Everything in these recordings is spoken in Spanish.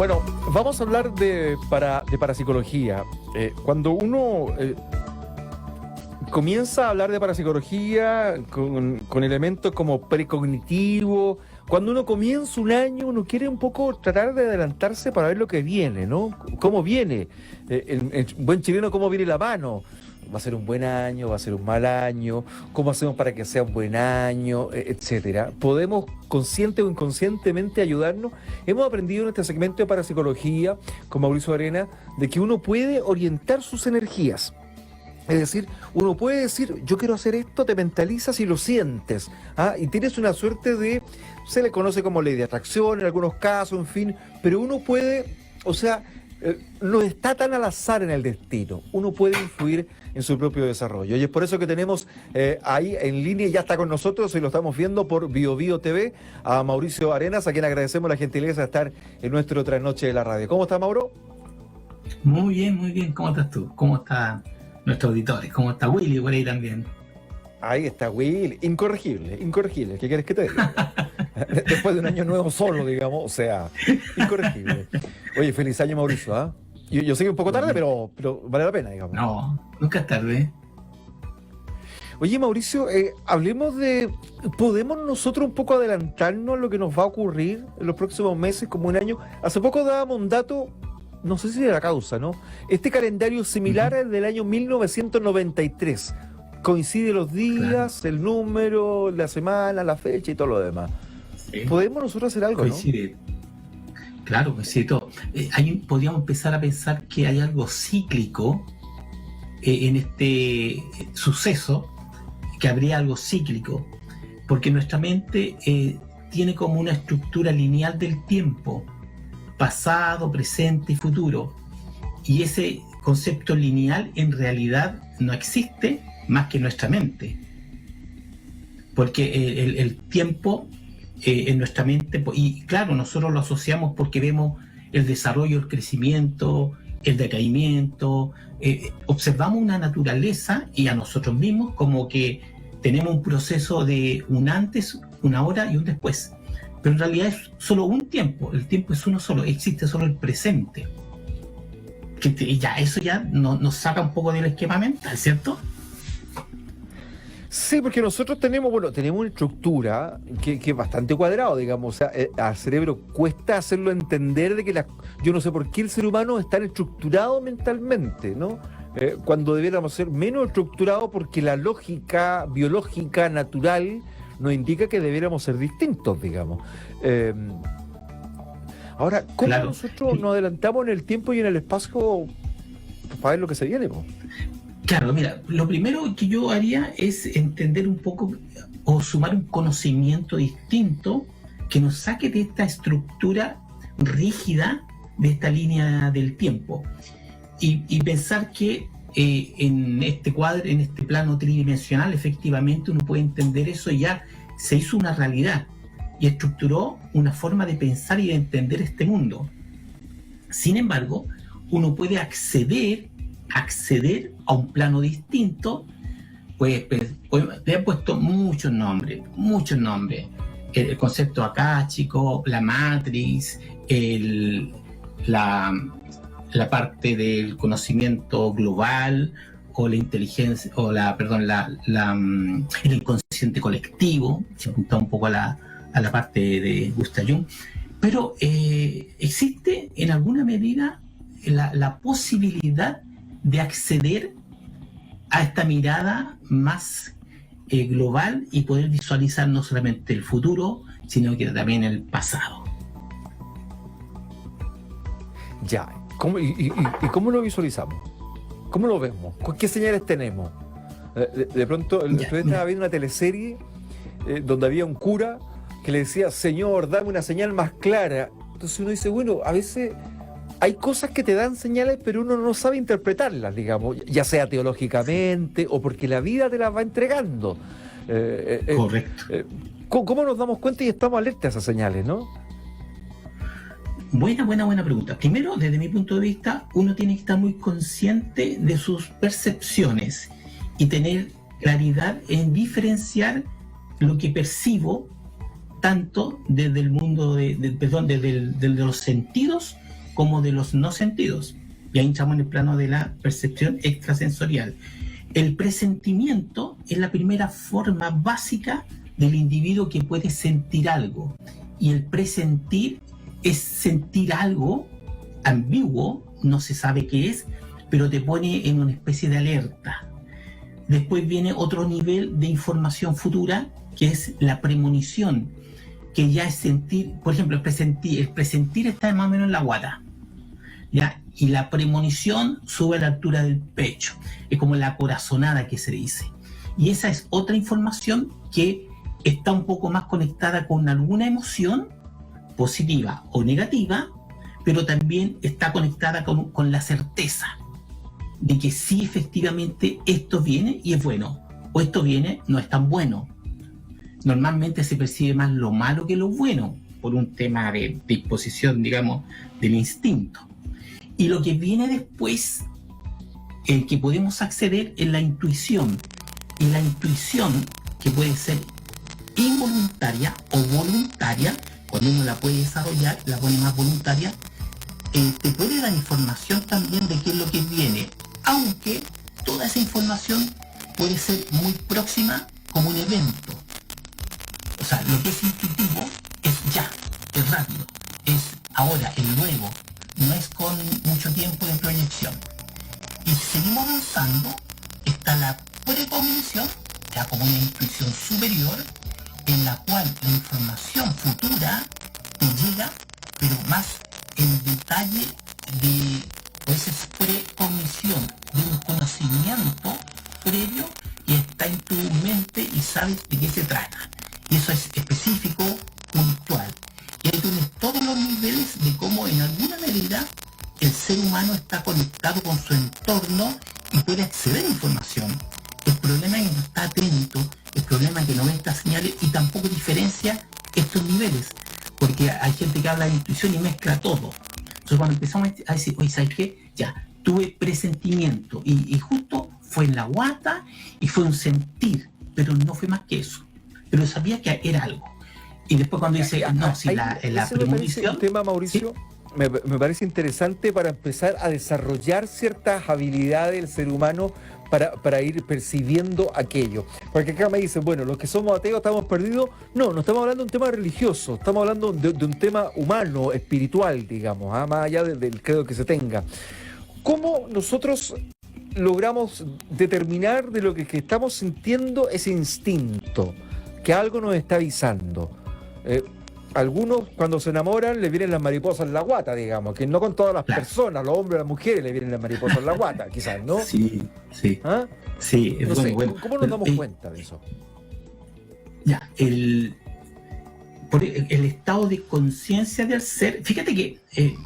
Bueno, vamos a hablar de parapsicología. Cuando uno comienza a hablar de parapsicología con elementos como precognitivo, cuando uno comienza un año, uno quiere un poco tratar de adelantarse para ver lo que viene, ¿no? ¿Cómo viene? El buen chileno, ¿cómo viene la mano? ¿Va a ser un buen año? ¿Va a ser un mal año? ¿Cómo hacemos para que sea un buen año? Etcétera. ¿Podemos consciente o inconscientemente ayudarnos? Hemos aprendido en este segmento de parapsicología con Mauricio Arena de que uno puede orientar sus energías. Es decir, uno puede decir, yo quiero hacer esto, te mentalizas y lo sientes, ¿ah? Y tienes una suerte de, se le conoce como ley de atracción en algunos casos, en fin, pero uno puede, o sea, no está tan al azar en el destino, uno puede influir en su propio desarrollo. Y es por eso que tenemos ahí en línea, ya está con nosotros y lo estamos viendo por BioBio TV, a Mauricio Arenas, a quien agradecemos la gentileza de estar en nuestro trasnoche de la radio. ¿Cómo está, Mauro? Muy bien. ¿Cómo estás tú? ¿Cómo están nuestros auditores? ¿Cómo está Willy por ahí también? Ahí está Willy, incorregible. ¿Qué quieres que te diga? Después de un año nuevo solo, digamos, o sea, incorregible. Oye, feliz año, Mauricio, ¿ah? Yo sé que un poco tarde, pero vale la pena, digamos. No, nunca es tarde. Oye, Mauricio, hablemos de, ¿podemos nosotros un poco adelantarnos a lo que nos va a ocurrir en los próximos meses, como un año? Hace poco dábamos un dato, no sé si de la causa, ¿no? Este calendario similar es del año 1993. Coincide los días, claro, el número, la semana, la fecha y todo lo demás. Sí. ¿Podemos nosotros hacer algo, coincide, ¿no? Claro, coincide todo. Podríamos empezar a pensar que hay algo cíclico en este suceso, que habría algo cíclico, porque nuestra mente tiene como una estructura lineal del tiempo, pasado, presente y futuro, y ese concepto lineal en realidad no existe más que en nuestra mente, porque el tiempo en nuestra mente, y claro, nosotros lo asociamos porque vemos el desarrollo, el crecimiento, el decaimiento, observamos una naturaleza y a nosotros mismos como que tenemos un proceso de un antes, una hora y un después, pero en realidad es solo un tiempo, el tiempo es uno solo, existe solo el presente, eso ya nos saca un poco del esquema mental, ¿cierto? Sí, porque nosotros tenemos una estructura que es bastante cuadrado, digamos, o sea, al cerebro cuesta hacerlo entender de que yo no sé por qué el ser humano es tan estructurado mentalmente, ¿no? Cuando debiéramos ser menos estructurados porque la lógica biológica natural nos indica que debiéramos ser distintos, digamos. Ahora, ¿cómo claro, nosotros nos adelantamos en el tiempo y en el espacio para ver lo que se viene, ¿no? Claro, mira, lo primero que yo haría es entender un poco o sumar un conocimiento distinto que nos saque de esta estructura rígida de esta línea del tiempo y pensar que en este cuadro, en este plano tridimensional, efectivamente uno puede entender eso y ya se hizo una realidad y estructuró una forma de pensar y de entender este mundo. Sin embargo, uno puede acceder a un plano distinto, pues le han puesto muchos nombres, el concepto akáshico, la Matrix, la parte del conocimiento global, o la inteligencia, el inconsciente colectivo, se apunta un poco a la parte de Gustav Jung, pero existe en alguna medida la posibilidad de acceder a esta mirada más global y poder visualizar no solamente el futuro, sino que también el pasado. Ya, ¿cómo lo visualizamos? ¿Cómo lo vemos? ¿Qué señales tenemos? De pronto, yo estaba viendo una teleserie donde había un cura que le decía, Señor, dame una señal más clara. Entonces uno dice, bueno, a veces hay cosas que te dan señales, pero uno no sabe interpretarlas, digamos, ya sea teológicamente o porque la vida te las va entregando. Correcto. ¿Cómo nos damos cuenta y estamos alerta a esas señales, no? Buena pregunta. Primero, desde mi punto de vista, uno tiene que estar muy consciente de sus percepciones y tener claridad en diferenciar lo que percibo tanto desde el mundo desde los sentidos como de los no sentidos. Y ahí entramos en el plano de la percepción extrasensorial. El presentimiento es la primera forma básica del individuo que puede sentir algo. Y el presentir es sentir algo ambiguo, no se sabe qué es, pero te pone en una especie de alerta. Después viene otro nivel de información futura, que es la premonición, que ya es sentir, por ejemplo, el presentir está más o menos en la guata, ¿ya? Y la premonición sube a la altura del pecho, es como la corazonada que se dice. Y esa es otra información que está un poco más conectada con alguna emoción, positiva o negativa, pero también está conectada con la certeza de que sí, efectivamente, esto viene y es bueno, o esto viene, no es tan bueno. Normalmente se percibe más lo malo que lo bueno, por un tema de disposición, digamos, del instinto. Y lo que viene después, el que podemos acceder, es la intuición. Y la intuición, que puede ser involuntaria o voluntaria, cuando uno la puede desarrollar, la pone más voluntaria, te puede dar información también de qué es lo que viene, aunque toda esa información puede ser muy próxima como un evento. O sea, lo que es intuitivo es ya, es rápido, es ahora, es luego, no es con mucho tiempo de proyección. Y si seguimos avanzando, está la precognición, ya como una intuición superior, en la cual la información futura te llega, pero más en detalle esa es precognición de un conocimiento previo y está en tu mente y sabes de qué se trata. Y eso es específico, puntual. Y ahí tienes todos los niveles de cómo en alguna medida el ser humano está conectado con su entorno y puede acceder a información. El problema es que no está atento, el problema es que no ve estas señales y tampoco diferencia estos niveles, porque hay gente que habla de intuición y mezcla todo. Entonces cuando empezamos a decir, oye, ¿sabes qué? Ya, tuve presentimiento y justo fue en la guata y fue un sentir, pero no fue más que eso. Pero sabía que era algo. Y después cuando dice, no, si la premonición... Un tema, Mauricio, ¿sí? me parece interesante para empezar a desarrollar ciertas habilidades del ser humano para ir percibiendo aquello. Porque acá me dicen, bueno, los que somos ateos estamos perdidos. No estamos hablando de un tema religioso, estamos hablando de un tema humano, espiritual, digamos, más allá del credo que se tenga. ¿Cómo nosotros logramos determinar de lo que estamos sintiendo ese instinto? Que algo nos está avisando. Algunos cuando se enamoran le vienen las mariposas en la guata, digamos, que no con todas las personas, los hombres, las mujeres le vienen las mariposas en la guata, quizás, ¿no? Sí. ¿Ah? Sí, es no sé, bueno. ¿Cómo nos damos cuenta de eso? Ya, el estado de conciencia del ser, fíjate que,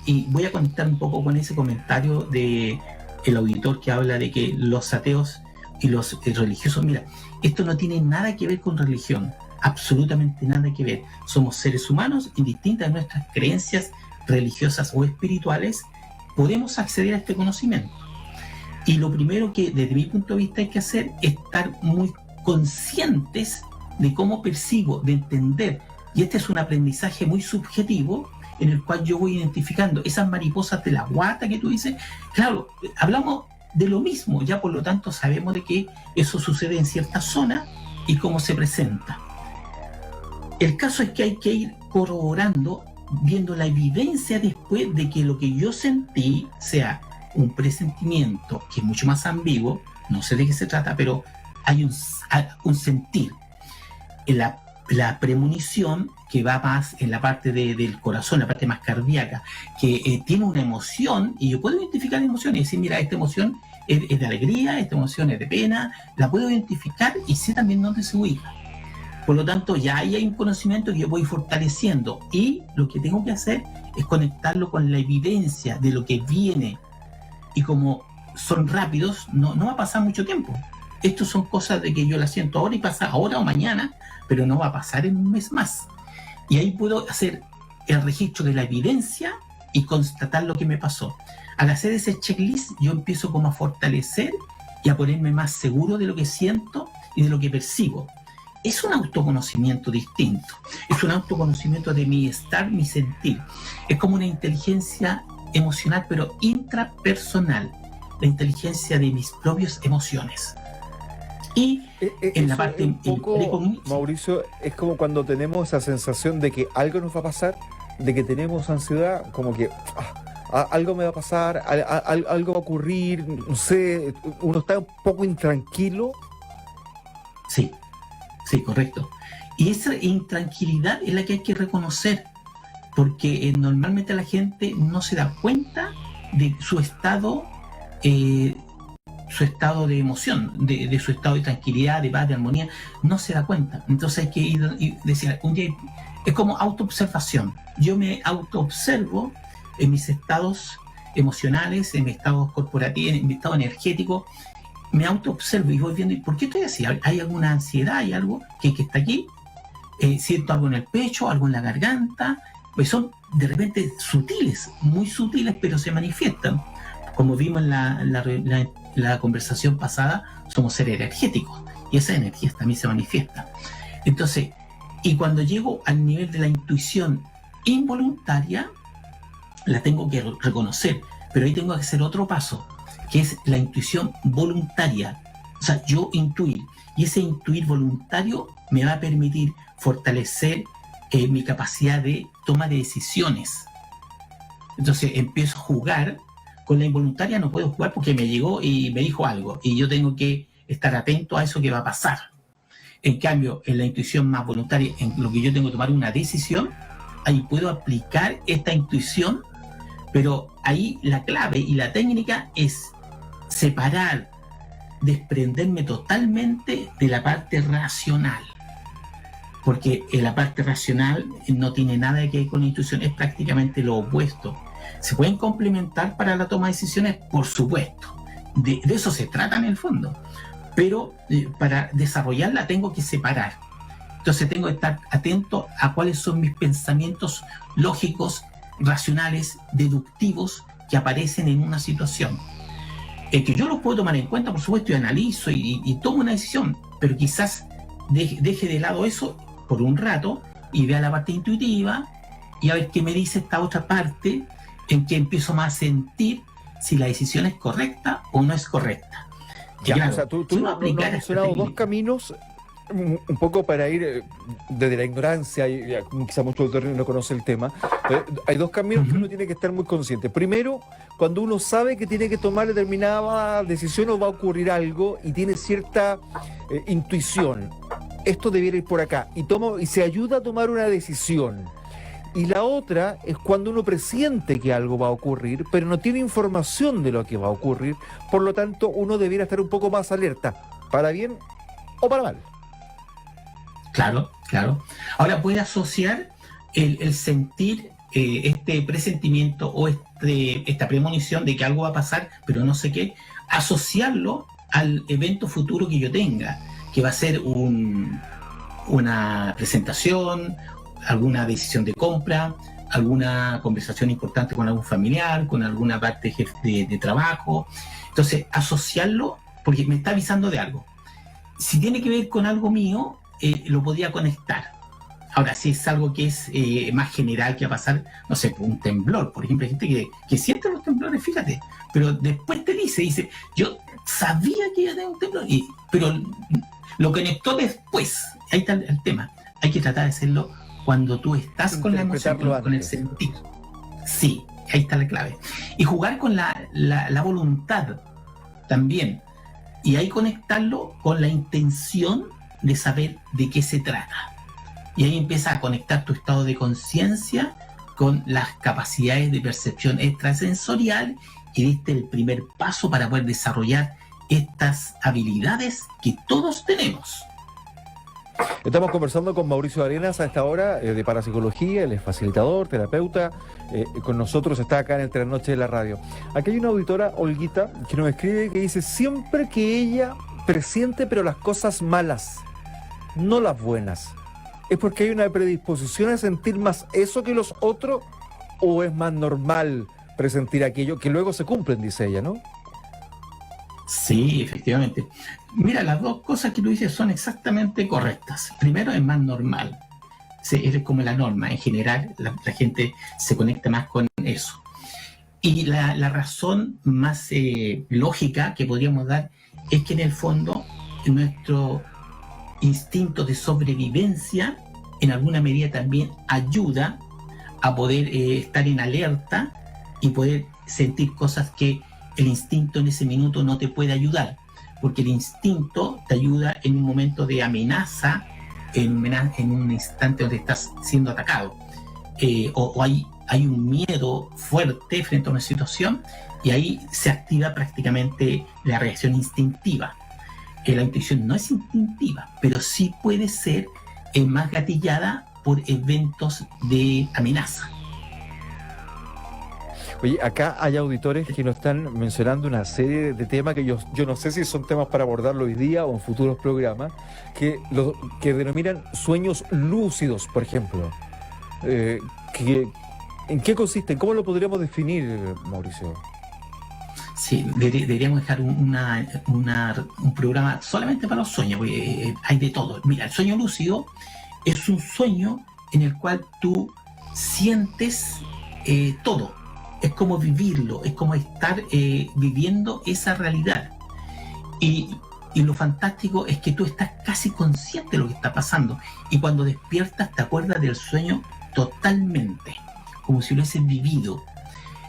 y voy a conectar un poco con ese comentario de el auditor que habla de que los ateos y los religiosos, mira, esto no tiene nada que ver con religión, absolutamente nada que ver. Somos seres humanos, indistintas de nuestras creencias religiosas o espirituales, podemos acceder a este conocimiento. Y lo primero que desde mi punto de vista hay que hacer es estar muy conscientes de cómo percibo, de entender. Y este es un aprendizaje muy subjetivo en el cual yo voy identificando esas mariposas de la guata que tú dices. Claro, hablamos de lo mismo, ya por lo tanto sabemos de que eso sucede en cierta zona y cómo se presenta. El caso es que hay que ir corroborando, viendo la evidencia después de que lo que yo sentí sea un presentimiento que es mucho más ambiguo, no sé de qué se trata, pero hay un sentir. La premonición, que va más en la parte del corazón, la parte más cardíaca, que tiene una emoción, y yo puedo identificar emociones y decir, mira, esta emoción es de alegría, esta emoción es de pena, la puedo identificar y sé también dónde se ubica. Por lo tanto, ya ahí hay un conocimiento que yo voy fortaleciendo, y lo que tengo que hacer es conectarlo con la evidencia de lo que viene, y como son rápidos, no va a pasar mucho tiempo. Estos son cosas de que yo las siento ahora y pasa ahora o mañana, pero no va a pasar en un mes más. Y ahí puedo hacer el registro de la evidencia y constatar lo que me pasó. Al hacer ese checklist, yo empiezo como a fortalecer y a ponerme más seguro de lo que siento y de lo que percibo. Es un autoconocimiento distinto. Es un autoconocimiento de mi estar, mi sentir. Es como una inteligencia emocional, pero intrapersonal, la inteligencia de mis propias emociones. Y en la parte un poco, Mauricio, es como cuando tenemos esa sensación de que algo nos va a pasar, de que tenemos ansiedad, como que algo me va a pasar, algo va a ocurrir, no sé, uno está un poco intranquilo. Sí, sí, correcto. Y esa intranquilidad es la que hay que reconocer, porque normalmente la gente no se da cuenta de su estado de emoción, de su estado de tranquilidad, de paz, de armonía, no se da cuenta. Entonces hay que ir y decir, un día es como autoobservación. Yo me autoobservo en mis estados emocionales, en mi estado corporativo, en mi estado energético, me autoobservo y voy viendo, ¿por qué estoy así? ¿Hay alguna ansiedad? ¿Hay algo que está aquí? Siento algo en el pecho, algo en la garganta, pues son de repente sutiles, muy sutiles, pero se manifiestan. Como vimos en la conversación pasada, somos seres energéticos y esas energías también se manifiestan. Entonces, y cuando llego al nivel de la intuición involuntaria, la tengo que reconocer, pero ahí tengo que hacer otro paso, que es la intuición voluntaria. O sea, yo intuir, y ese intuir voluntario me va a permitir fortalecer mi capacidad de toma de decisiones. Entonces empiezo a jugar. Con la involuntaria no puedo jugar porque me llegó y me dijo algo, y yo tengo que estar atento a eso que va a pasar. En cambio, en la intuición más voluntaria, en lo que yo tengo que tomar una decisión, ahí puedo aplicar esta intuición, pero ahí la clave y la técnica es separar, desprenderme totalmente de la parte racional, porque la parte racional no tiene nada que ver con la intuición, es prácticamente lo opuesto. ¿Se pueden complementar para la toma de decisiones? Por supuesto, de eso se trata en el fondo, pero para desarrollarla tengo que separar. Entonces tengo que estar atento a cuáles son mis pensamientos lógicos, racionales, deductivos que aparecen en una situación. Que yo los puedo tomar en cuenta, por supuesto, y analizo y tomo una decisión, pero quizás deje de lado eso por un rato y vea la parte intuitiva y a ver qué me dice esta otra parte, en que empiezo más a sentir si la decisión es correcta o no es correcta. Ya, claro, o sea, tú si has mencionado dos caminos, un poco para ir desde la ignorancia, y quizá muchos no conocen el tema. Hay dos caminos que uno tiene que estar muy consciente. Primero, cuando uno sabe que tiene que tomar determinada decisión o va a ocurrir algo y tiene cierta intuición, esto debiera ir por acá, y se ayuda a tomar una decisión. Y la otra es cuando uno presiente que algo va a ocurrir, pero no tiene información de lo que va a ocurrir, por lo tanto uno debiera estar un poco más alerta, para bien o para mal. Claro, claro. Ahora puede asociar el sentir este presentimiento o esta premonición de que algo va a pasar, pero no sé qué, asociarlo al evento futuro que yo tenga, que va a ser una presentación, alguna decisión de compra, alguna conversación importante con algún familiar, con alguna parte de trabajo. Entonces, asociarlo, porque me está avisando de algo. Si tiene que ver con algo mío, lo podría conectar. Ahora, si es algo que es más general que va a pasar, no sé, un temblor, por ejemplo, hay gente que siente los temblores, fíjate, pero después te dice, yo sabía que iba a tener un temblor, pero lo conectó después. Ahí está el tema. Hay que tratar de hacerlo cuando tú estás con la emoción, con el sentir. Sí, ahí está la clave. Y jugar con la voluntad también. Y ahí conectarlo con la intención de saber de qué se trata. Y ahí empieza a conectar tu estado de conciencia con las capacidades de percepción extrasensorial y diste el primer paso para poder desarrollar estas habilidades que todos tenemos. Estamos conversando con Mauricio Arenas a esta hora de parapsicología, él es facilitador, terapeuta, con nosotros está acá en el Trasnoche de la Radio. Aquí hay una auditora, Olguita, que nos escribe que dice, siempre que ella presiente pero las cosas malas, no las buenas, ¿es porque hay una predisposición a sentir más eso que los otros o es más normal presentir aquello que luego se cumplen, dice ella, ¿no? Sí, efectivamente. Mira, las dos cosas que tú dices son exactamente correctas. Primero, es más normal. Es como la norma. En general, la gente se conecta más con eso. Y la razón más lógica que podríamos dar es que en el fondo nuestro instinto de sobrevivencia en alguna medida también ayuda a poder estar en alerta y poder sentir cosas que el instinto en ese minuto no te puede ayudar, porque el instinto te ayuda en un momento de amenaza, en un instante donde estás siendo atacado, o hay un miedo fuerte frente a una situación y ahí se activa prácticamente la reacción instintiva. La intuición no es instintiva, pero sí puede ser más gatillada por eventos de amenaza. Oye, acá hay auditores que nos están mencionando una serie de temas que yo no sé si son temas para abordarlo hoy día o en futuros programas, que denominan sueños lúcidos, por ejemplo. ¿En qué consisten? ¿Cómo lo podríamos definir, Mauricio? Sí, deberíamos dejar un programa solamente para los sueños, porque hay de todo. Mira, el sueño lúcido es un sueño en el cual tú sientes todo. Es como vivirlo, es como estar viviendo esa realidad. Y lo fantástico es que tú estás casi consciente de lo que está pasando. Y cuando despiertas te acuerdas del sueño totalmente, como si lo hubieses vivido.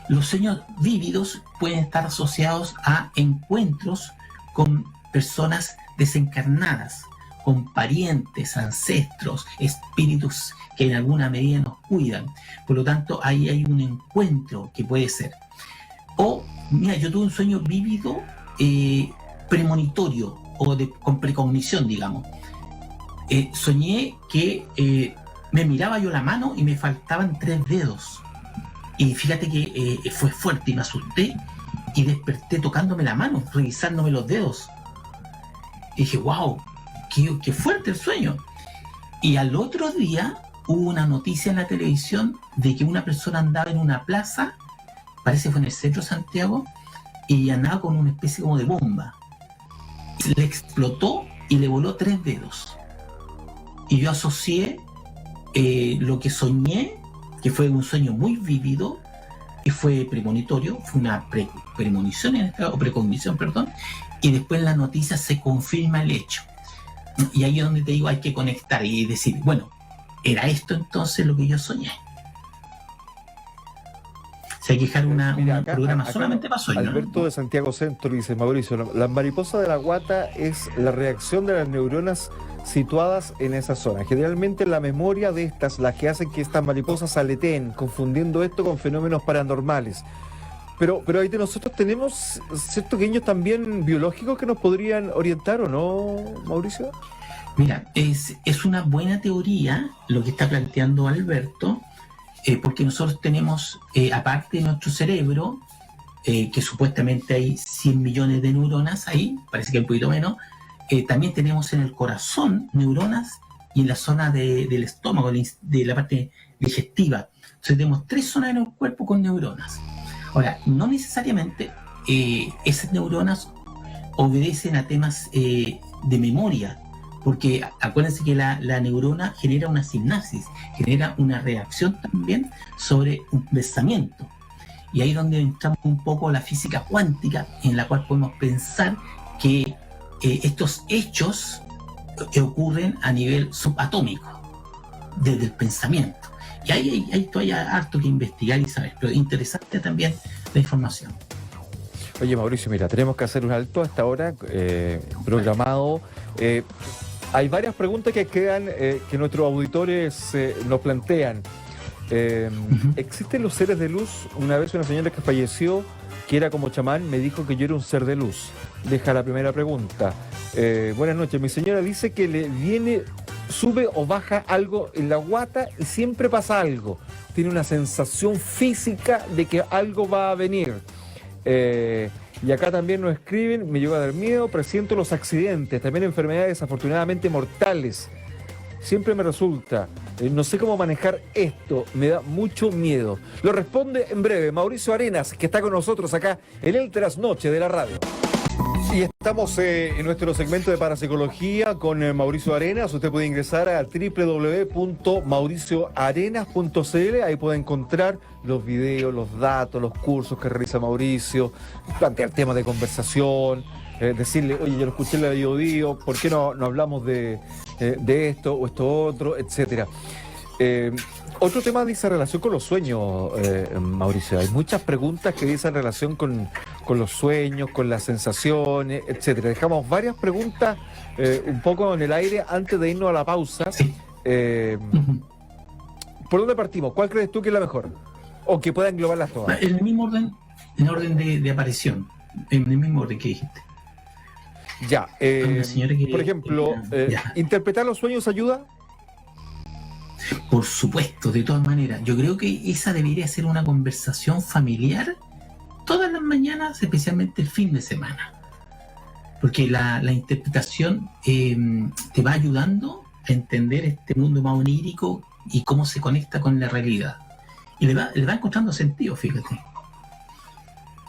Los sueños vívidos pueden estar asociados a encuentros con personas desencarnadas, con parientes, ancestros, espíritus que en alguna medida nos cuidan. Por lo tanto, ahí hay un encuentro que puede ser. O, mira, yo tuve un sueño vívido premonitorio o con precognición, digamos. Soñé que me miraba yo la mano y me faltaban 3 dedos. Y fíjate que fue fuerte y me asusté y desperté tocándome la mano, revisándome los dedos. Y dije, wow, qué fuerte el sueño. Y al otro día hubo una noticia en la televisión de que una persona andaba en una plaza, parece que fue en el centro de Santiago, y andaba con una especie como de bomba. Le explotó y le voló 3 dedos. Y yo asocié lo que soñé, que fue un sueño muy vívido, y fue premonitorio, fue una premonición en este caso, o precognición, perdón, y después en la noticia se confirma el hecho. Y ahí es donde te digo, hay que conectar y decir, bueno, ¿era esto entonces lo que yo soñé? Si hay que dejar un programa acá solamente para sueños. Alberto de Santiago Centro dice, Mauricio, la mariposa de la guata es la reacción de las neuronas situadas en esa zona. Generalmente la memoria de estas, las que hacen que estas mariposas aleteen, confundiendo esto con fenómenos paranormales. Pero ahí de nosotros tenemos ciertos guiños también biológicos que nos podrían orientar, ¿o no, Mauricio? Mira, es una buena teoría lo que está planteando Alberto, porque nosotros tenemos, aparte de nuestro cerebro, que supuestamente hay 100 millones de neuronas ahí, parece que un poquito menos, también tenemos en el corazón neuronas y en la zona del estómago, de la parte digestiva. Entonces tenemos 3 zonas en el cuerpo con neuronas. Ahora, no necesariamente esas neuronas obedecen a temas de memoria, porque acuérdense que la neurona genera una sinapsis, genera una reacción también sobre un pensamiento. Y ahí es donde entramos un poco la física cuántica, en la cual podemos pensar que estos hechos ocurren a nivel subatómico, desde el pensamiento. Y ahí todavía harto que investigar y saber, pero interesante también la información. Oye, Mauricio, mira, tenemos que hacer un alto hasta ahora programado. Hay varias preguntas que quedan que nuestros auditores nos plantean. ¿Existen los seres de luz? Una vez una señora que falleció, que era como chamán, me dijo que yo era un ser de luz. Deja la primera pregunta. Buenas noches. Mi señora dice que le viene, sube o baja algo en la guata y siempre pasa algo. Tiene una sensación física de que algo va a venir. Y acá también nos escriben, me llegó a dar miedo, presiento los accidentes, también enfermedades desafortunadamente mortales. Siempre me resulta, no sé cómo manejar esto, me da mucho miedo. Lo responde en breve Mauricio Arenas, que está con nosotros acá en el Trasnoche de la radio. Y estamos en nuestro segmento de parapsicología con Mauricio Arenas. Usted puede ingresar a www.mauricioarenas.cl. Ahí puede encontrar los videos, los datos, los cursos que realiza Mauricio, plantear temas de conversación, decirle, oye, yo lo escuché en la Biobío, ¿por qué no hablamos de esto o esto otro, etcétera? Otro tema dice relación con los sueños, Mauricio. Hay muchas preguntas que dicen relación con los sueños, con las sensaciones, etcétera. Dejamos varias preguntas un poco en el aire antes de irnos a la pausa. Sí. ¿Por dónde partimos? ¿Cuál crees tú que es la mejor? O que pueda englobarlas todas. En el mismo orden, en orden de aparición, en el mismo orden que dijiste. Ya. Una señora que- por ejemplo, ya. ¿interpretar los sueños ayuda? Por supuesto, de todas maneras. Yo creo que esa debería ser una conversación familiar todas las mañanas, especialmente el fin de semana. Porque la interpretación te va ayudando a entender este mundo más onírico y cómo se conecta con la realidad. Y le va encontrando sentido, fíjate.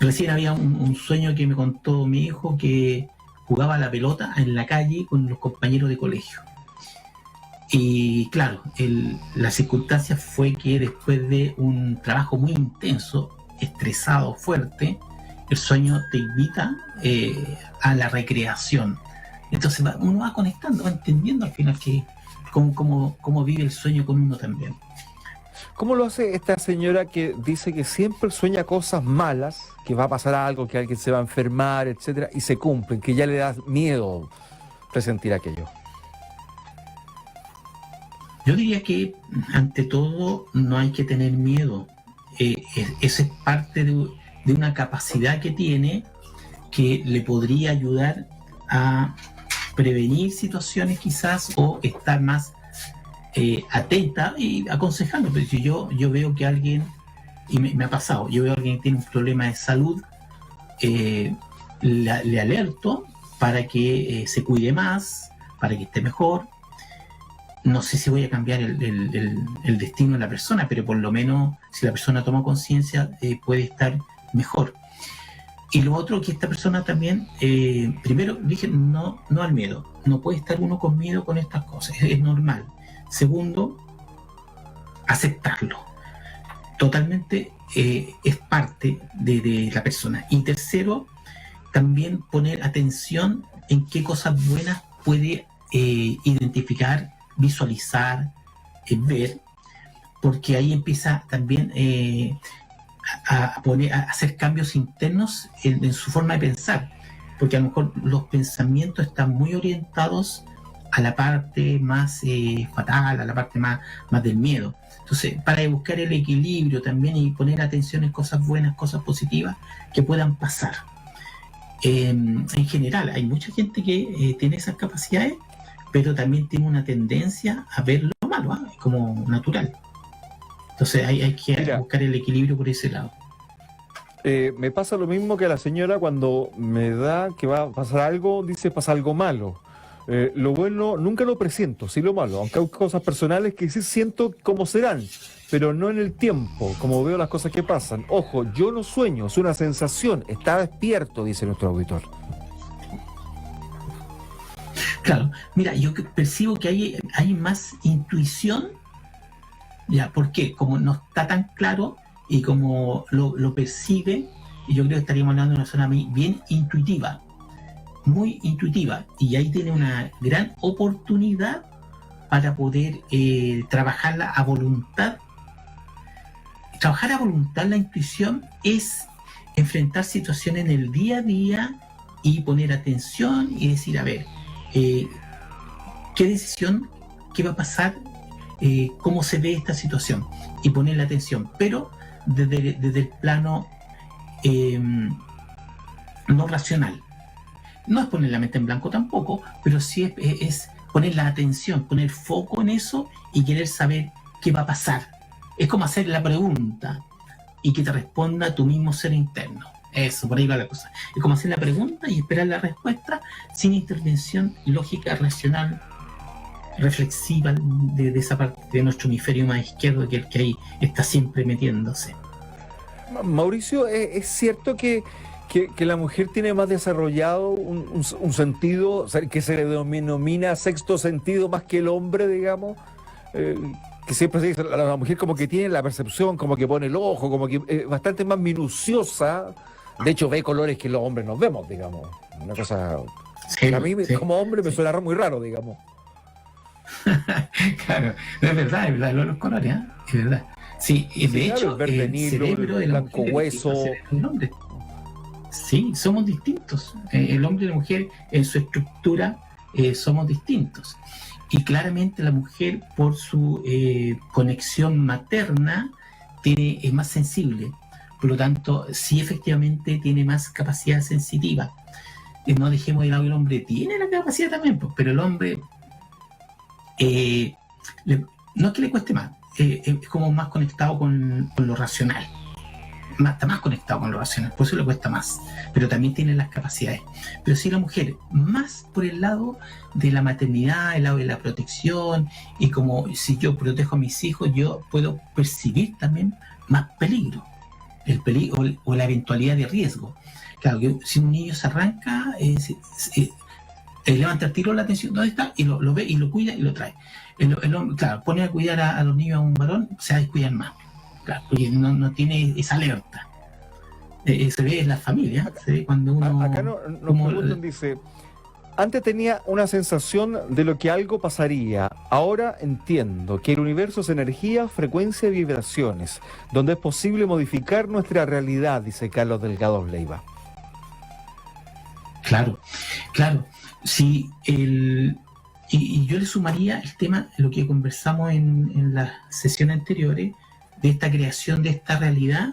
Recién había un sueño que me contó mi hijo que jugaba a la pelota en la calle con los compañeros de colegio. Y claro, la circunstancia fue que después de un trabajo muy intenso, estresado, fuerte, el sueño te invita a la recreación. Entonces uno va conectando, va entendiendo al final cómo vive el sueño con uno también. ¿Cómo lo hace esta señora que dice que siempre sueña cosas malas, que va a pasar algo, que alguien se va a enfermar, etcétera, y se cumplen, que ya le da miedo presentir aquello? Yo diría que ante todo no hay que tener miedo. Eso es parte de una capacidad que tiene que le podría ayudar a prevenir situaciones quizás o estar más atenta y aconsejando. Pero si yo veo que alguien, y me ha pasado, yo veo a alguien que tiene un problema de salud, le alerto para que se cuide más, para que esté mejor. No sé si voy a cambiar el destino de la persona, pero por lo menos si la persona toma conciencia puede estar mejor. Y lo otro, que esta persona también, primero dije, no al miedo. No puede estar uno con miedo con estas cosas, es normal. Segundo, aceptarlo. Totalmente es parte de la persona. Y tercero, también poner atención en qué cosas buenas puede identificar, visualizar, ver, porque ahí empieza también a hacer cambios internos en su forma de pensar, porque a lo mejor los pensamientos están muy orientados a la parte más fatal, a la parte más del miedo. Entonces, para buscar el equilibrio también y poner atención en cosas buenas, cosas positivas que puedan pasar. En general, hay mucha gente que tiene esas capacidades, pero también tiene una tendencia a ver lo malo, ¿eh? Como natural. Entonces hay que buscar el equilibrio por ese lado. Me pasa lo mismo que a la señora cuando me da que va a pasar algo, dice pasa algo malo. Lo bueno nunca lo presiento, sí lo malo, aunque hay cosas personales que sí siento como serán, pero no en el tiempo, como veo las cosas que pasan. Ojo, yo no sueño, es una sensación, está despierto, dice nuestro auditor. Claro, mira, yo percibo que hay más intuición, ya, ¿por qué? Como no está tan claro y como lo percibe, y yo creo que estaríamos hablando de una zona bien intuitiva, muy intuitiva, y ahí tiene una gran oportunidad para poder trabajarla a voluntad. Trabajar a voluntad la intuición es enfrentar situaciones en el día a día y poner atención y decir, a ver, qué decisión, qué va a pasar, cómo se ve esta situación y ponerle atención, pero desde el plano no racional. No es poner la mente en blanco tampoco, pero sí es poner la atención, poner foco en eso y querer saber qué va a pasar. Es como hacer la pregunta y que te responda tu mismo ser interno. Eso, por ahí va la cosa. Es como hacer la pregunta y esperar la respuesta sin intervención lógica, racional, reflexiva de esa parte de nuestro hemisferio más izquierdo, que el que ahí está siempre metiéndose. Mauricio, es cierto que que la mujer tiene más desarrollado un sentido, o sea, que se le denomina sexto sentido más que el hombre, digamos. Que siempre se dice, la mujer como que tiene la percepción, como que pone el ojo, como que es bastante más minuciosa. De hecho, ve colores que los hombres nos vemos, digamos. Una cosa Sí, que a mí, sí, como hombre, me sí. suena muy raro, digamos. Claro, es verdad, los colores, ¿eh? Es verdad. Sí, y Sí, de claro, el hecho, verde el nilo, cerebro el de la blanco mujer es distinto hueso. al cerebro del hombre. Sí, somos distintos. El hombre y la mujer en su estructura somos distintos. Y claramente la mujer, por su conexión materna, es más sensible. Por lo tanto, sí efectivamente tiene más capacidad sensitiva. No dejemos de lado que el hombre tiene la capacidad también, pues, pero el hombre eh, no es que le cueste más, es como más conectado con lo racional. Está más conectado con lo racional, por eso le cuesta más, pero también tiene las capacidades. Pero sí la mujer, más por el lado de la maternidad, el lado de la protección, y como si yo protejo a mis hijos, yo puedo percibir también más peligro, el peligro o la eventualidad de riesgo. Claro, que si un niño se arranca, levanta el tiro la atención, ¿dónde está? Y lo ve y lo cuida y lo trae. Claro, pone a cuidar a los niños a un varón, se va a descuidar más. Claro, porque no tiene esa alerta. Se ve en la familia, se ve cuando uno... Acá nos preguntan, dice, antes tenía una sensación de lo que algo pasaría, ahora entiendo que el universo es energía, frecuencia y vibraciones, donde es posible modificar nuestra realidad, dice Carlos Delgado Leiva. Claro, claro. Sí, y yo le sumaría el tema, lo que conversamos en las sesiones anteriores, de esta creación de esta realidad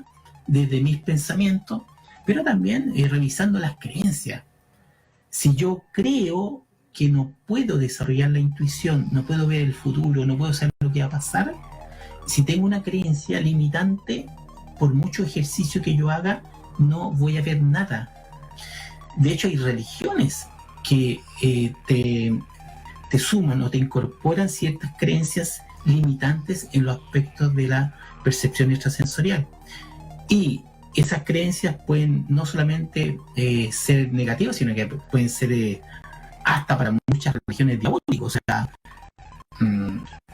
desde mis pensamientos, pero también revisando las creencias. Si yo creo que no puedo desarrollar la intuición, no puedo ver el futuro, no puedo saber lo que va a pasar, si tengo una creencia limitante, por mucho ejercicio que yo haga, no voy a ver nada. De hecho, hay religiones que te suman o te incorporan ciertas creencias limitantes en los aspectos de la percepción extrasensorial. Y esas creencias pueden no solamente ser negativas, sino que pueden ser hasta para muchas religiones diabólicas. O sea,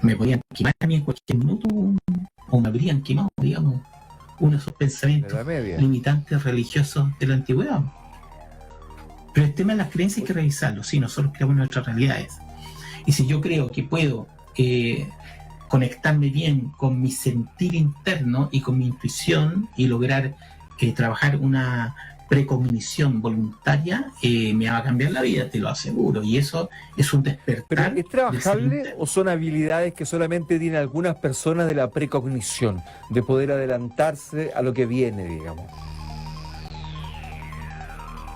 me podrían quemar a mí en cualquier minuto o me habrían quemado, digamos, uno de esos pensamientos limitantes religiosos de la antigüedad. Pero el tema de las creencias hay que revisarlo. Sí, nosotros creamos nuestras realidades. Y si yo creo que puedo conectarme bien con mi sentir interno y con mi intuición y lograr trabajar una precognición voluntaria, me va a cambiar la vida, te lo aseguro. Y eso es un despertar. ¿Pero es trabajable o son habilidades que solamente tienen algunas personas de la precognición, de poder adelantarse a lo que viene, digamos?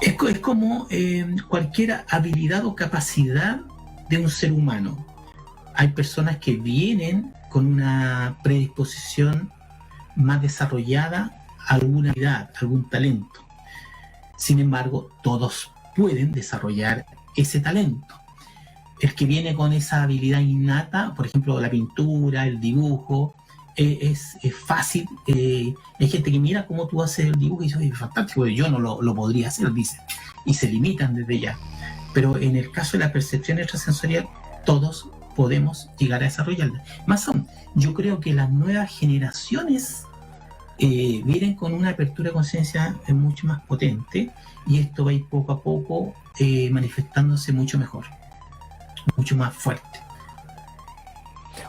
Es como cualquier habilidad o capacidad de un ser humano. Hay personas que vienen con una predisposición más desarrollada a alguna habilidad, algún talento. Sin embargo, todos pueden desarrollar ese talento. El que viene con esa habilidad innata, por ejemplo, la pintura, el dibujo, es fácil. Hay gente que mira cómo tú haces el dibujo y dice, es fantástico, yo no lo podría hacer, dicen, y se limitan desde ya. Pero en el caso de la percepción extrasensorial, todos podemos llegar a desarrollarla. Más aún, yo creo que las nuevas generaciones vienen con una apertura de conciencia mucho más potente, y esto va a ir poco a poco manifestándose mucho mejor, mucho más fuerte.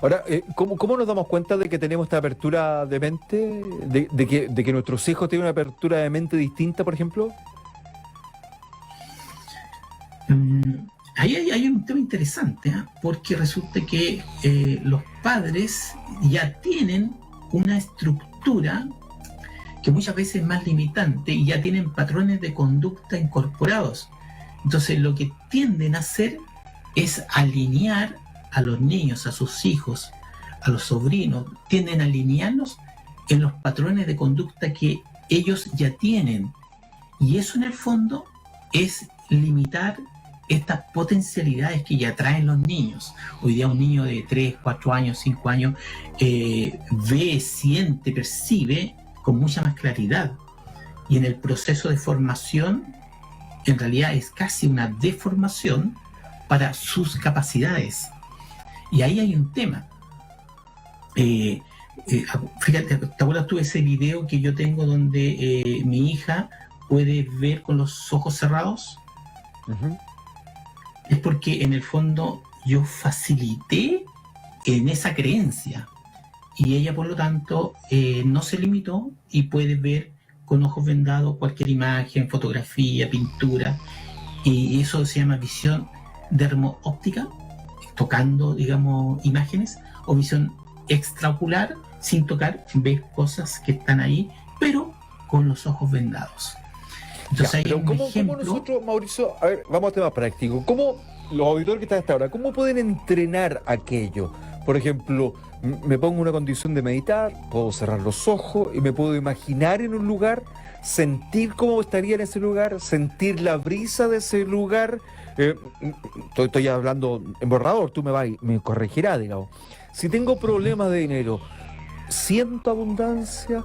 Ahora, ¿cómo nos damos cuenta de que tenemos esta apertura de mente? ¿De que nuestros hijos tienen una apertura de mente distinta, por ejemplo? Ahí hay un tema interesante, porque resulta que los padres ya tienen una estructura que muchas veces es más limitante y ya tienen patrones de conducta incorporados. Entonces lo que tienden a hacer es alinear a los niños, a sus hijos, a los sobrinos, tienden a alinearlos en los patrones de conducta que ellos ya tienen. Y eso en el fondo es limitar estas potencialidades que ya traen los niños. Hoy día un niño de 3, 4 años, 5 años ve, siente, percibe con mucha más claridad. y en el proceso de formación, en realidad es casi una deformación para sus capacidades. Y ahí hay un tema. Fíjate, ¿te acuerdas tú de ese video que yo tengo donde mi hija puede ver con los ojos cerrados? Ujú. Es porque en el fondo yo facilité en esa creencia y ella por lo tanto no se limitó y puede ver con ojos vendados cualquier imagen, fotografía, pintura, y eso se llama visión dermo-óptica, tocando, digamos, imágenes, o visión extraocular, sin tocar, ves cosas que están ahí, pero con los ojos vendados. Entonces Ya, hay pero un ¿cómo ejemplo. nosotros, Mauricio, a ver, vamos a tema práctico, ¿cómo los auditores que están hasta ahora, cómo pueden entrenar aquello? Por ejemplo, me pongo en una condición de meditar, puedo cerrar los ojos y me puedo imaginar en un lugar, sentir cómo estaría en ese lugar, sentir la brisa de ese lugar. Estoy hablando en borrador, tú me corregirás, digamos. Si tengo problemas de dinero, siento abundancia,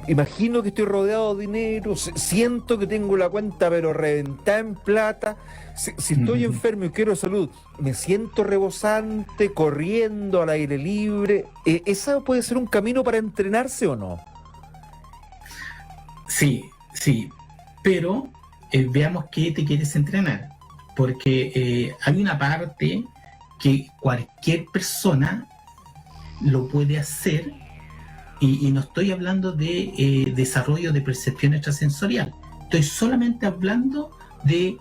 imagino que estoy rodeado de dinero, siento que tengo la cuenta pero reventada en plata. Si estoy enfermo y quiero salud, me siento rebosante, corriendo al aire libre. ¿Esa puede ser un camino para entrenarse o no? Sí, sí, pero veamos qué te quieres entrenar, porque hay una parte que cualquier persona lo puede hacer, y no estoy hablando de desarrollo de percepción extrasensorial, estoy solamente hablando de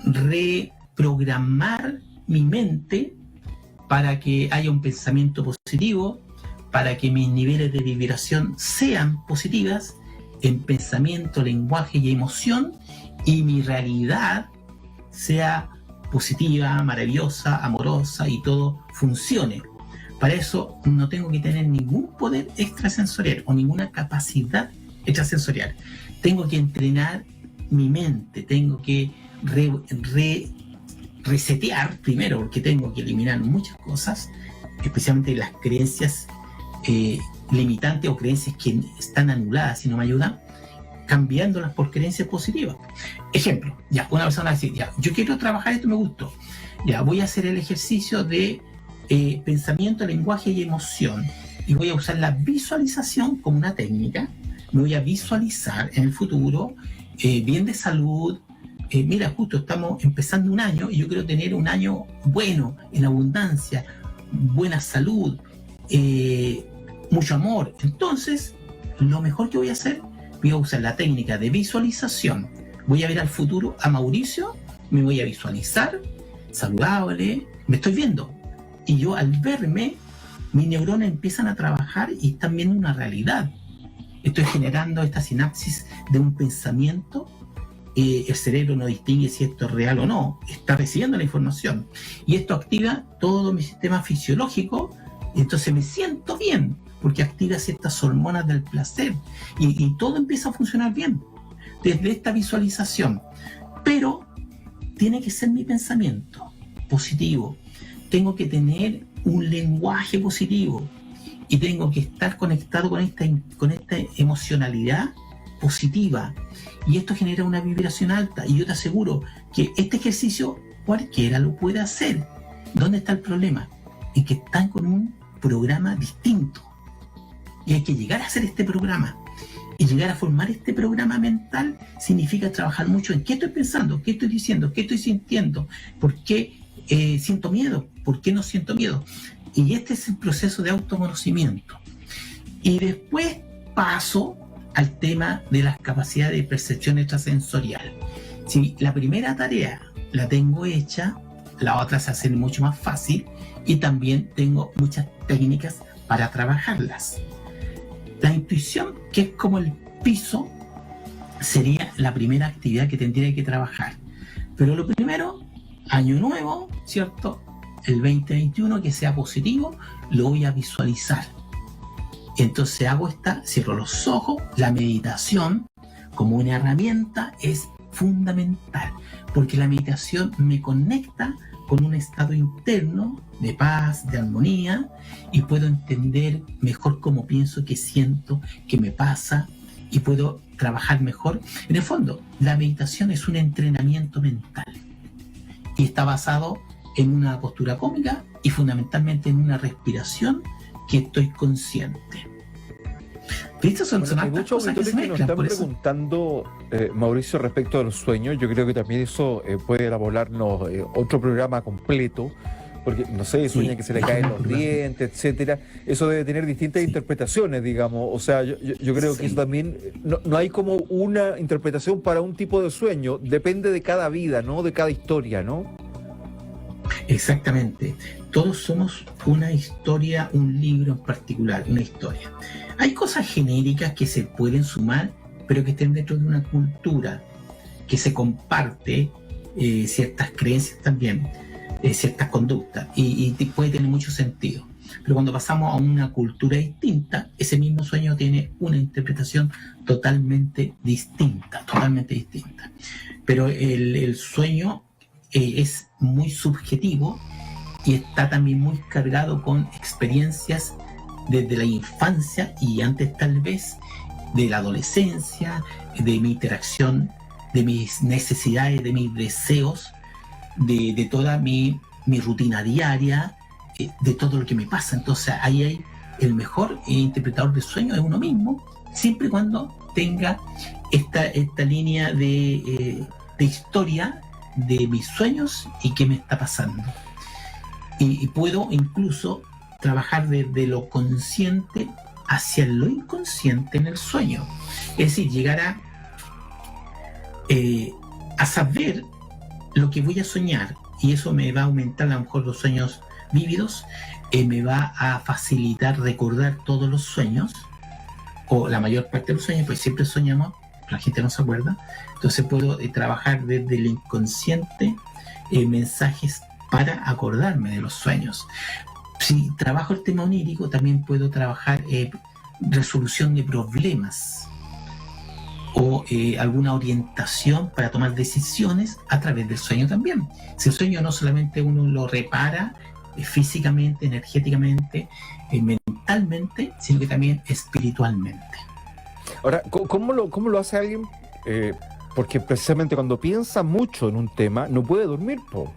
reprogramar mi mente para que haya un pensamiento positivo, para que mis niveles de vibración sean positivas en pensamiento, lenguaje y emoción, y mi realidad sea positiva, maravillosa, amorosa, y todo funcione. Para eso no tengo que tener ningún poder extrasensorial o ninguna capacidad extrasensorial. Tengo que entrenar mi mente, tengo que resetear primero, porque tengo que eliminar muchas cosas, especialmente las creencias limitantes o creencias que están anuladas y no me ayudan, cambiándolas por creencias positivas. Ejemplo, ya, una persona dice, ya, yo quiero trabajar, esto me gustó, ya, voy a hacer el ejercicio de pensamiento, lenguaje y emoción, y voy a usar la visualización como una técnica. Me voy a visualizar en el futuro bien de salud. Mira, justo estamos empezando un año y yo quiero tener un año bueno, en abundancia, buena salud, mucho amor. Entonces, lo mejor que voy a hacer, voy a usar la técnica de visualización. Voy a ver al futuro a Mauricio, me voy a visualizar saludable, me estoy viendo. Y yo al verme, mis neuronas empiezan a trabajar y están viendo una realidad. Estoy generando esta sinapsis de un pensamiento. El cerebro no distingue si esto es real o no, está recibiendo la información. Y esto activa todo mi sistema fisiológico, y entonces me siento bien, porque activa ciertas hormonas del placer, y todo empieza a funcionar bien desde esta visualización. Pero tiene que ser mi pensamiento positivo, tengo que tener un lenguaje positivo y tengo que estar conectado con esta emocionalidad positiva, y esto genera una vibración alta. Y yo te aseguro que este ejercicio cualquiera lo puede hacer. ¿Dónde está el problema? En que están con un programa distinto, y hay que llegar a hacer este programa. Y llegar a formar este programa mental significa trabajar mucho en qué estoy pensando, qué estoy diciendo, qué estoy sintiendo, por qué siento miedo, por qué no siento miedo. Y este es el proceso de autoconocimiento. Y después paso al tema de las capacidades de percepción extrasensorial. Si la primera tarea la tengo hecha, la otra se hace mucho más fácil, y también tengo muchas técnicas para trabajarlas. La intuición, que es como el piso, sería la primera actividad que tendría que trabajar. Pero lo primero, año nuevo, ¿cierto? El 2021, que sea positivo, lo voy a visualizar. Entonces cierro los ojos. La meditación como una herramienta es fundamental, porque la meditación me conecta con un estado interno de paz, de armonía, y puedo entender mejor cómo pienso, qué siento, qué me pasa, y puedo trabajar mejor. En el fondo, la meditación es un entrenamiento mental y está basado en una postura cómica y fundamentalmente en una respiración que estoy consciente. Estas son hartas cosas que se nos mezclan. están preguntando, Mauricio, respecto a los sueños. Yo creo que también eso puede elaborarnos otro programa completo, porque, no sé, sueña que se le caen los dientes, etcétera. Eso debe tener distintas interpretaciones, digamos. O sea, yo creo que eso también... No hay como una interpretación para un tipo de sueño. Depende de cada vida, ¿no? De cada historia, ¿no? Exactamente. Todos somos una historia, un libro en particular, una historia. Hay cosas genéricas que se pueden sumar, pero que estén dentro de una cultura que se comparte, ciertas creencias también, ciertas conductas, y puede tener mucho sentido. Pero cuando pasamos a una cultura distinta, ese mismo sueño tiene una interpretación totalmente distinta. Pero el sueño es muy subjetivo y está también muy cargado con experiencias desde la infancia y antes tal vez de la adolescencia, de mi interacción, de mis necesidades, de mis deseos, de toda mi rutina diaria, de todo lo que me pasa. Entonces ahí hay el mejor interpretador de sueños es uno mismo, siempre y cuando tenga esta línea de historia de mis sueños y qué me está pasando. Y puedo incluso trabajar desde lo consciente hacia lo inconsciente en el sueño. Es decir, llegar a saber lo que voy a soñar, y eso me va a aumentar a lo mejor los sueños vívidos, me va a facilitar recordar todos los sueños, o la mayor parte de los sueños, pues siempre soñamos, la gente no se acuerda. Entonces puedo trabajar desde el inconsciente mensajes para acordarme de los sueños. Si trabajo el tema onírico, también puedo trabajar resolución de problemas o alguna orientación para tomar decisiones a través del sueño también. Si el sueño no solamente uno lo repara físicamente, energéticamente, mentalmente, sino que también espiritualmente. Ahora, ¿cómo lo hace alguien? Porque precisamente cuando piensa mucho en un tema, no puede dormir, po.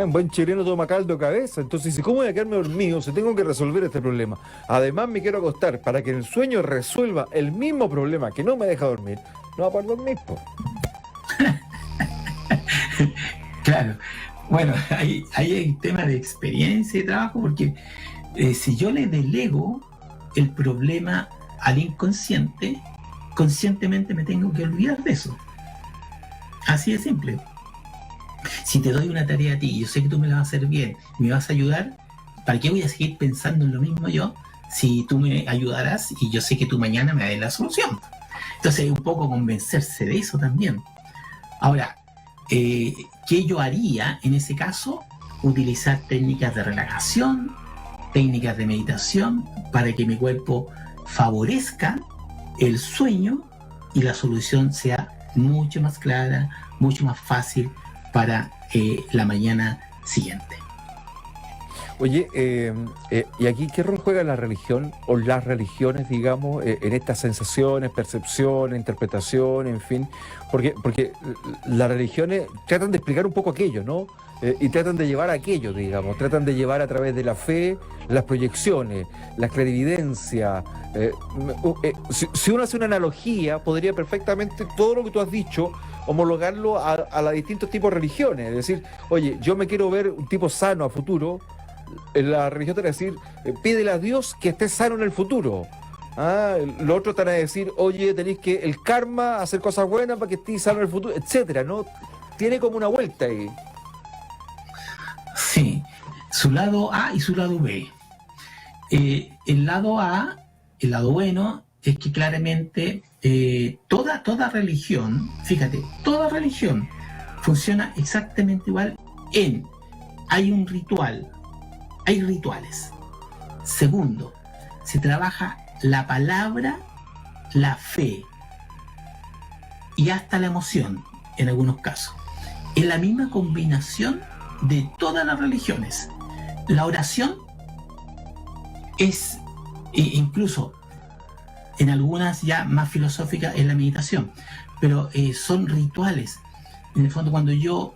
Un buen chileno toma caldo de cabeza. Entonces dice, ¿cómo voy a quedarme dormido si tengo que resolver este problema? Además me quiero acostar para que en el sueño resuelva el mismo problema que no me deja dormir. No va a poder dormir, po. Claro. Bueno, ahí hay tema de experiencia y trabajo, porque si yo le delego el problema al inconsciente, conscientemente me tengo que olvidar de eso. Así de simple. Si te doy una tarea a ti y yo sé que tú me la vas a hacer bien y me vas a ayudar, ¿para qué voy a seguir pensando en lo mismo yo si tú me ayudarás y yo sé que tú mañana me das la solución? Entonces, un poco convencerse de eso también. Ahora, ¿qué yo haría en ese caso? Utilizar técnicas de relajación, técnicas de meditación para que mi cuerpo favorezca el sueño y la solución sea mucho más clara, mucho más fácil para la mañana siguiente. Oye, ¿y aquí qué rol juega la religión o las religiones, digamos, en estas sensaciones, percepciones, interpretación, en fin? Porque las religiones tratan de explicar un poco aquello, ¿no? Y tratan de llevar aquello, digamos, tratan de llevar a través de la fe las proyecciones, la clarividencia. Si uno hace una analogía, podría perfectamente todo lo que tú has dicho homologarlo a los distintos tipos de religiones. Es decir, oye, yo me quiero ver un tipo sano a futuro. La religión te va a decir, pídele a Dios que estés sano en el futuro. Los otros te van a decir, oye, tenéis que el karma, hacer cosas buenas para que estés sano en el futuro, etcétera, ¿no? Tiene como una vuelta ahí. Sí, su lado A y su lado B. El lado A, el lado bueno, es que claramente toda religión, fíjate, toda religión funciona exactamente igual hay un ritual, hay rituales. Segundo, se trabaja la palabra, la fe y hasta la emoción en algunos casos. Es la misma combinación de todas las religiones. La oración es incluso en algunas ya más filosóficas es la meditación, pero son rituales. En el fondo, cuando yo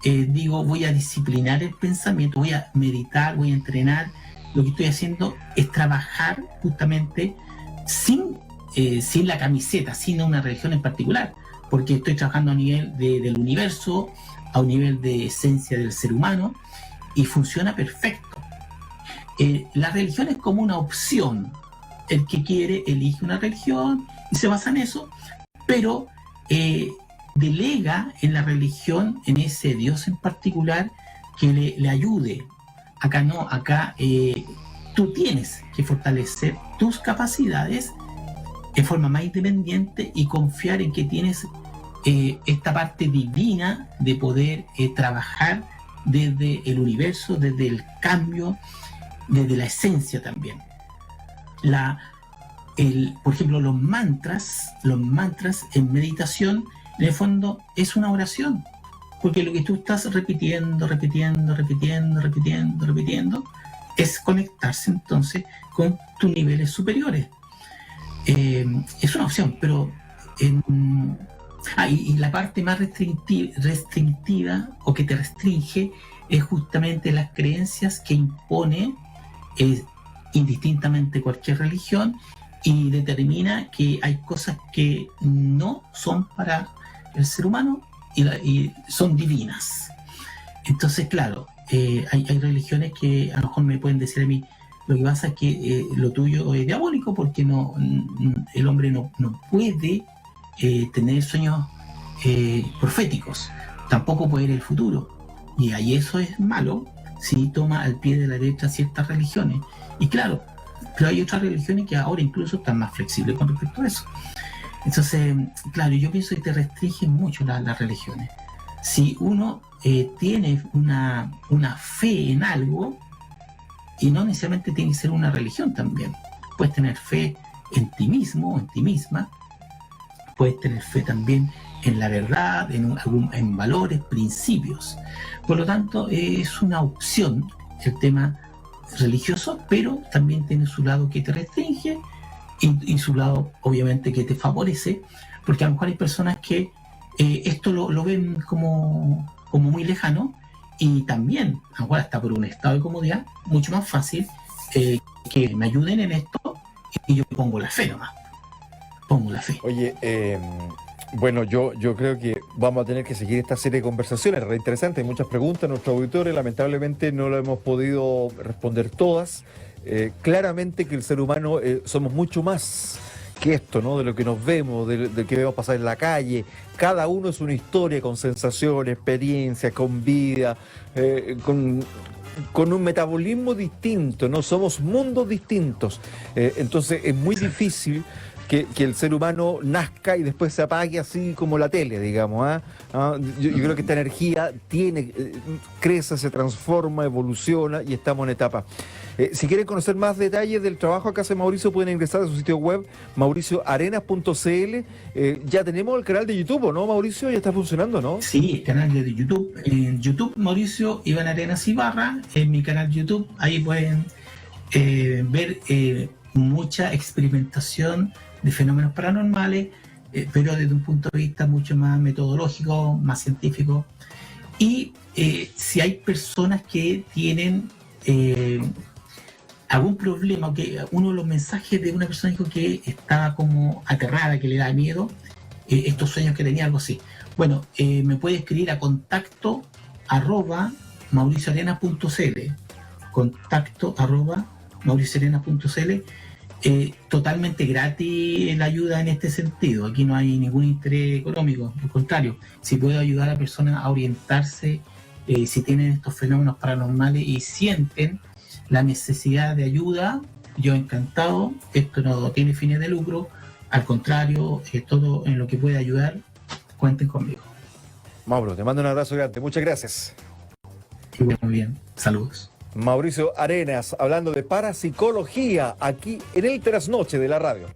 digo voy a disciplinar el pensamiento, voy a meditar, voy a entrenar, lo que estoy haciendo es trabajar justamente sin la camiseta, sin una religión en particular, porque estoy trabajando a nivel del universo, a un nivel de esencia del ser humano, y funciona perfecto. La religión es como una opción. El que quiere elige una religión y se basa en eso, pero delega en la religión, en ese Dios en particular, que le ayude. Acá no, acá tú tienes que fortalecer tus capacidades en forma más independiente y confiar en que tienes esta parte divina de poder trabajar desde el universo, desde el cambio, desde la esencia también. Por ejemplo, los mantras en meditación, en el fondo es una oración, porque lo que tú estás repitiendo es conectarse entonces con tus niveles superiores. Es una opción, pero y la parte más restrictiva o que te restringe es justamente las creencias que impone indistintamente cualquier religión, y determina que hay cosas que no son para el ser humano y son divinas. Entonces, claro, hay religiones que a lo mejor me pueden decir a mí, lo que pasa es que lo tuyo es diabólico porque el hombre no puede tener sueños proféticos, tampoco puede ir el futuro, y ahí eso es malo si toma al pie de la letra ciertas religiones. Y claro, pero hay otras religiones que ahora incluso están más flexibles con respecto a eso. Entonces, claro, yo pienso que te restringen mucho las religiones. Si uno tiene una fe en algo, y no necesariamente tiene que ser una religión también, puedes tener fe en ti mismo o en ti misma, puedes tener fe también en la verdad, en valores, principios. Por lo tanto, es una opción el tema religioso, pero también tiene su lado que te restringe y su lado obviamente que te favorece, porque a lo mejor hay personas que esto lo ven como muy lejano, y también ahora está por un estado de comodidad mucho más fácil que me ayuden en esto, y yo pongo la fe nomás, pongo la fe. Oye, bueno, yo creo que vamos a tener que seguir esta serie de conversaciones, re interesante, hay muchas preguntas, nuestros auditores lamentablemente no lo hemos podido responder todas. Claramente que el ser humano somos mucho más que esto, ¿no? De lo que nos vemos, de que vemos pasar en la calle. Cada uno es una historia con sensaciones, experiencias, con vida, con un metabolismo distinto, ¿no? Somos mundos distintos. Entonces es muy difícil que el ser humano nazca y después se apague así como la tele, digamos. Yo creo que esta energía crece, se transforma, evoluciona y estamos en etapa. Si quieren conocer más detalles del trabajo que hace Mauricio, pueden ingresar a su sitio web, mauricioarenas.cl. Ya tenemos el canal de YouTube, ¿no, Mauricio? Ya está funcionando, ¿no? Sí, el canal de YouTube. En YouTube, Mauricio Iván Arenas Ibarra, en mi canal YouTube, ahí pueden ver mucha experimentación de fenómenos paranormales, pero desde un punto de vista mucho más metodológico, más científico. Y si hay personas que tienen algún problema, que uno de los mensajes de una persona dijo que estaba como aterrada, que le da miedo, estos sueños que tenía, algo así. Bueno, me puede escribir a contacto@mauricioarenas.cl, contacto@mauricioarenas.cl. Totalmente gratis la ayuda en este sentido. Aquí no hay ningún interés económico, al contrario, si puedo ayudar a personas a orientarse, si tienen estos fenómenos paranormales y sienten la necesidad de ayuda, yo encantado. Esto no tiene fines de lucro, al contrario, todo en lo que pueda ayudar, cuenten conmigo. Mauro, te mando un abrazo grande, muchas gracias. Y bueno, muy bien, saludos. Mauricio Arenas, hablando de parapsicología aquí en el Trasnoche de la radio.